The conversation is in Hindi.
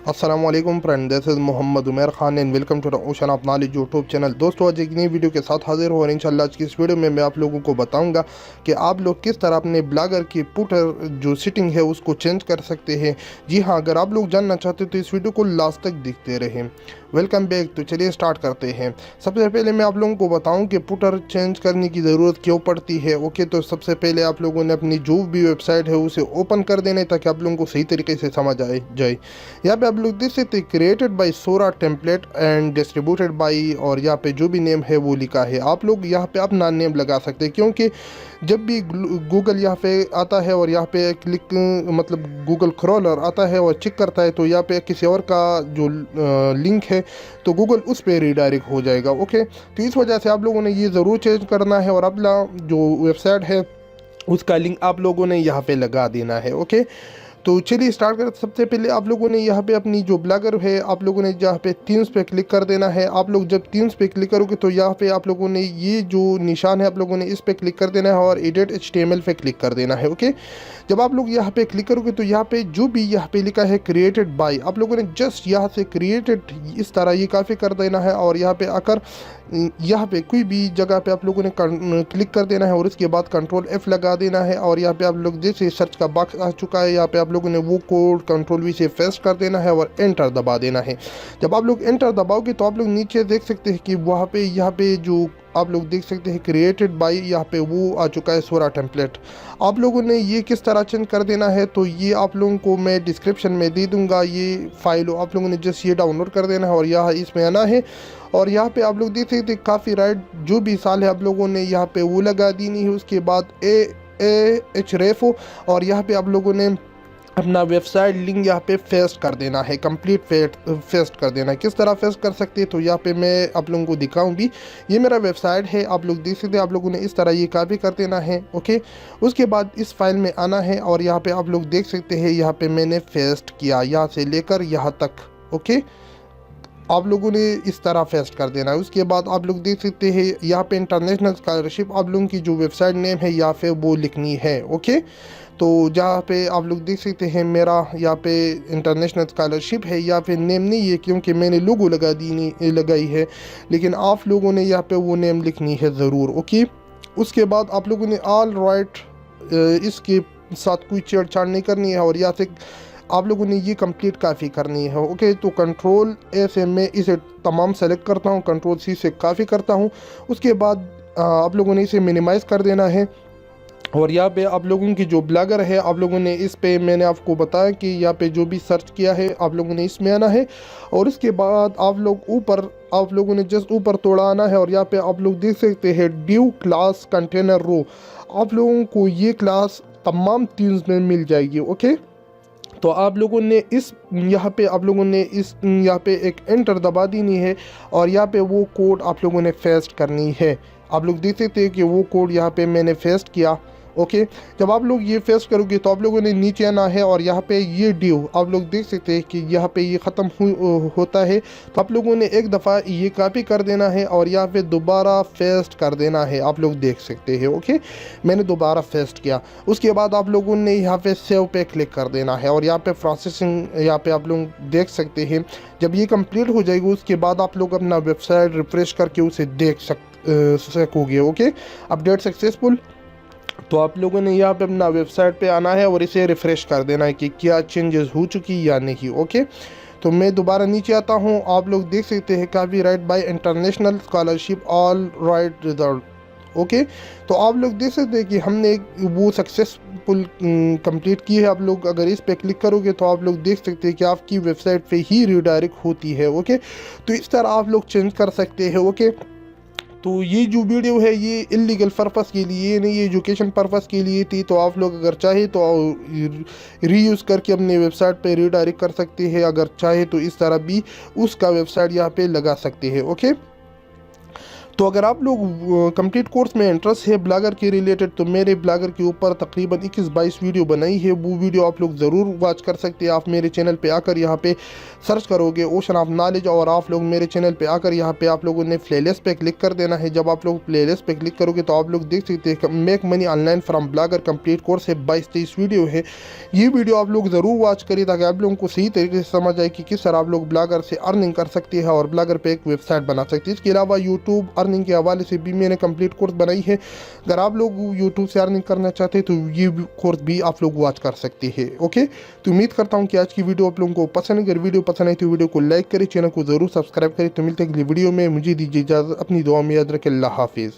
अस्सलामुअलैकुम friend, this is 𝗪𝗵𝗿 Khan and welcome to the 𝗪𝗏𝗡 YouTube channel. दोस्तों, आज एक नई वीडियो के साथ हाजिर हो और इंशाल्लाह आज की इस वीडियो में मैं आप लोगों को बताऊंगा कि आप लोग किस तरह अपने ब्लॉगर की फुटर जो सेटिंग है उसको चेंज कर सकते हैं। जी हाँ, अगर आप लोग जानना चाहते हो तो इस वीडियो को लास्ट तक देखते रहें। Welcome back. तो चलिए स्टार्ट करते हैं। सबसे पहले मैं आप लोगों को बताऊं कि फुटर चेंज करने की ज़रूरत क्यों पड़ती है। ओके, तो सबसे पहले आप लोगों ने अपनी जो भी वेबसाइट है उसे ओपन कर देना है ताकि आप लोगों को सही तरीके से समझ आए जाए। यहाँ पे आप लोग देख सकते हैं created by Sora template and distributed by, और यहाँ पे जो भी नेम है वो लिखा है। आप लोग यहाँ पे अपना नेम लगा सकते हैं, क्योंकि जब भी गूगल यहाँ पे आता है और यहाँ पे क्लिक मतलब गूगल क्रॉलर आता है और चेक करता है तो यहाँ पे किसी और का जो लिंक है तो गूगल उस पर रीडायरेक्ट हो जाएगा। ओके, तो इस वजह से आप लोगों ने ये ज़रूर चेंज करना है और अपना जो वेबसाइट है उसका लिंक आप लोगों ने यहाँ पे लगा देना है। ओके, तो चलिए स्टार्ट करते। सबसे पहले आप लोगों ने यहाँ पे अपनी जो ब्लॉगर है आप लोगों ने यहाँ पे थीम्स पे क्लिक कर देना है। आप लोग जब थीम्स पे क्लिक करोगे तो यहाँ पे आप लोगों ने ये जो निशान है आप लोगों ने इस पे क्लिक कर देना है और एडिट HTML पे क्लिक कर देना है। ओके, जब आप लोग यहाँ पे क्लिक करोगे तो यहाँ पे जो भी यहाँ पे लिखा है क्रिएटेड बाय, आप लोगों ने जस्ट यहाँ से क्रिएटेड इस तरह ये काफ़ी कर देना है और यहाँ पे आकर यहाँ पे कोई भी जगह पे आप लोगों ने क्लिक कर देना है और उसके बाद कंट्रोल F लगा देना है। और यहाँ पे आप लोग जैसे सर्च का बॉक्स आ चुका है, यहाँ पे आप लोगों ने वो कोड कंट्रोल V से पेस्ट कर देना है और एंटर दबा देना है। जब आप लोग एंटर दबाओगे तो आप लोग नीचे देख सकते हैं कि वहाँ पे यहाँ पे जो आप लोग देख सकते हैं क्रिएटेड बाय, यहाँ पे वो आ चुका है सोरा टेम्पलेट। आप लोगों ने ये किस तरह चेंज कर देना है तो ये आप लोगों को मैं डिस्क्रिप्शन में दे दूंगा। ये फाइल आप लोगों ने जस्ट ये डाउनलोड कर देना है और यहाँ इसमें आना है और यहाँ पे आप लोग देख सकते हैं काफ़ी राइट जो भी साल है आप लोगों ने यहाँ पे वो लगा देनी है। उसके बाद 𝗪𝗵𝗁 और यहाँ पे आप लोगों ने अपना वेबसाइट लिंक यहाँ पे पेस्ट कर देना है, कंप्लीट पेस्ट कर देना है। किस तरह पेस्ट कर सकते हैं तो यहाँ पे मैं आप लोगों को दिखाऊं भी। ये मेरा वेबसाइट है, आप लोग देख सकते हैं। आप लोगों ने इस तरह ये कॉपी कर देना है। ओके, उसके बाद इस फाइल में आना है और यहाँ पे आप लोग देख सकते हैं यहाँ पे मैंने पेस्ट किया यहाँ से लेकर यहाँ तक। ओके, आप लोगों ने इस तरह पेस्ट कर देना है। उसके बाद आप लोग देख सकते हैं यहाँ पे इंटरनेशनल स्कॉलरशिप आप लोगों की जो वेबसाइट नेम है यहाँ पे वो लिखनी है। ओके, तो जहाँ पे आप लोग देख सकते हैं मेरा यहाँ पे इंटरनेशनल स्कॉलरशिप है, यहाँ पे नेम नहीं है क्योंकि मैंने लोगो लगाई है, लेकिन आप लोगों ने यहाँ पे वो नेम लिखनी है ज़रूर। ओके, उसके बाद आप लोगों ने ऑल राइट इसके साथ कोई छेड़छाड़ नहीं करनी है और यहाँ से आप लोगों ने ये कंप्लीट काफ़ी करनी है। ओके, तो कंट्रोल A से मैं इसे तमाम सेलेक्ट करता हूँ, कंट्रोल C से काफ़ी करता हूँ। उसके बाद आप लोगों ने इसे मिनिमाइज़ कर देना है और यहाँ पे आप लोगों की जो ब्लॉगर है आप लोगों ने इस पे मैंने आपको बताया कि यहाँ पे जो भी सर्च किया है आप लोगों ने इसमें आना है और उसके बाद आप लोगों ने जस्ट ऊपर तोड़ा आना है और यहाँ पे आप लोग देख सकते हैं ड्यू क्लास कंटेनर रो। आप लोगों को ये क्लास तमाम थीम्स में मिल जाएगी। ओके, तो आप लोगों ने यहाँ पे एक एंटर दबा देनी है और यहाँ पे वो कोड आप लोगों ने पेस्ट करनी है। आप लोग देख सकते हैं कि वो कोड यहाँ पे मैंने पेस्ट किया। ओके, जब आप लोग ये पेस्ट करोगे तो आप लोगों ने नीचे आना है और यहाँ पे ये ड्यू आप लोग देख सकते हैं कि यहाँ पे ये ख़त्म होता है, तो आप लोगों ने एक दफ़ा ये कॉपी कर देना है और यहाँ पे दोबारा पेस्ट कर देना है। आप लोग देख सकते हैं। ओके, मैंने दोबारा पेस्ट किया। उसके बाद आप लोगों ने यहाँ पे सेव पे क्लिक कर देना है और यहाँ पे प्रोसेसिंग यहाँ पे आप लोग देख सकते हैं। जब ये कंप्लीट हो जाएगी उसके बाद आप लोग अपना वेबसाइट रिफ्रेश करके उसे देख सकोगे। Okay, update successful. तो आप लोगों ने यहाँ पे अपना वेबसाइट पे आना है और इसे रिफ़्रेश कर देना है कि क्या चेंजेस हो चुकी या नहीं। ओके, तो मैं दोबारा नीचे आता हूँ। आप लोग देख सकते हैं काफ़ी right bye international scholarship all right result. Okay, तो आप लोग देख सकते हैं कि हमने वो सक्सेसफुल कंप्लीट की है। आप लोग अगर इस पे क्लिक करोगे तो आप लोग देख सकते हैं कि आपकी वेबसाइट पे ही रीडायरेक्ट होती है। ओके, तो इस तरह आप लोग चेंज कर सकते हैं। ओके, तो ये जो वीडियो है ये इलीगल पर्पस के लिए नहीं, ये एजुकेशन पर्पस के लिए थी। तो आप लोग अगर चाहे तो रीयूज़ करके अपने वेबसाइट पे रीडायरेक्ट कर सकते हैं, अगर चाहे तो इस तरह भी उसका वेबसाइट यहाँ पे लगा सकते हैं। ओके, तो अगर आप लोग कंप्लीट कोर्स में इंटरेस्ट है ब्लॉगर के रिलेटेड, तो मेरे ब्लॉगर के ऊपर तकरीबन 21-22 वीडियो बनाई है, वो वीडियो आप लोग ज़रूर वॉच कर सकते हैं। आप मेरे चैनल पे आकर यहाँ पे सर्च करोगे ओशन ऑफ नॉलेज, और आप लोग मेरे चैनल पे आकर यहाँ पे आप लोगों ने प्लेलिस्ट पे क्लिक कर देना है। जब आप लोग प्लेलिस्ट पे क्लिक करोगे तो आप लोग देख सकते हैं make money online from blogger complete course है, 22-23 वीडियो है। ये वीडियो आप लोग ज़रूर वॉच करिए ताकि आप लोगों को सही तरीके से समझ आए कि किस तरह आप लोग ब्लॉगर से अर्निंग कर सकते हैं और ब्लॉगर पे एक वेबसाइट बना सकते हैं। इसके अलावा यूट्यूब अर्निंग के हवाले से भी मैंने कंप्लीट कोर्स बनाई है। अगर आप लोग यूट्यूब से अर्निंग करना चाहते हैं तो ये कोर्स भी आप लोग वॉच कर सकते हैं। ओके, तो उम्मीद करता हूँ कि आज की वीडियो आप लोगों को पसंद है। अगर वीडियो पसंद आई तो वीडियो को लाइक करें, चैनल को जरूर सब्सक्राइब करें। तो मिलते हैं अगली वीडियो में, मुझे दीजिए इजाज़त, अपनी दुआ में याद रखें। अल्लाह हाफिज़।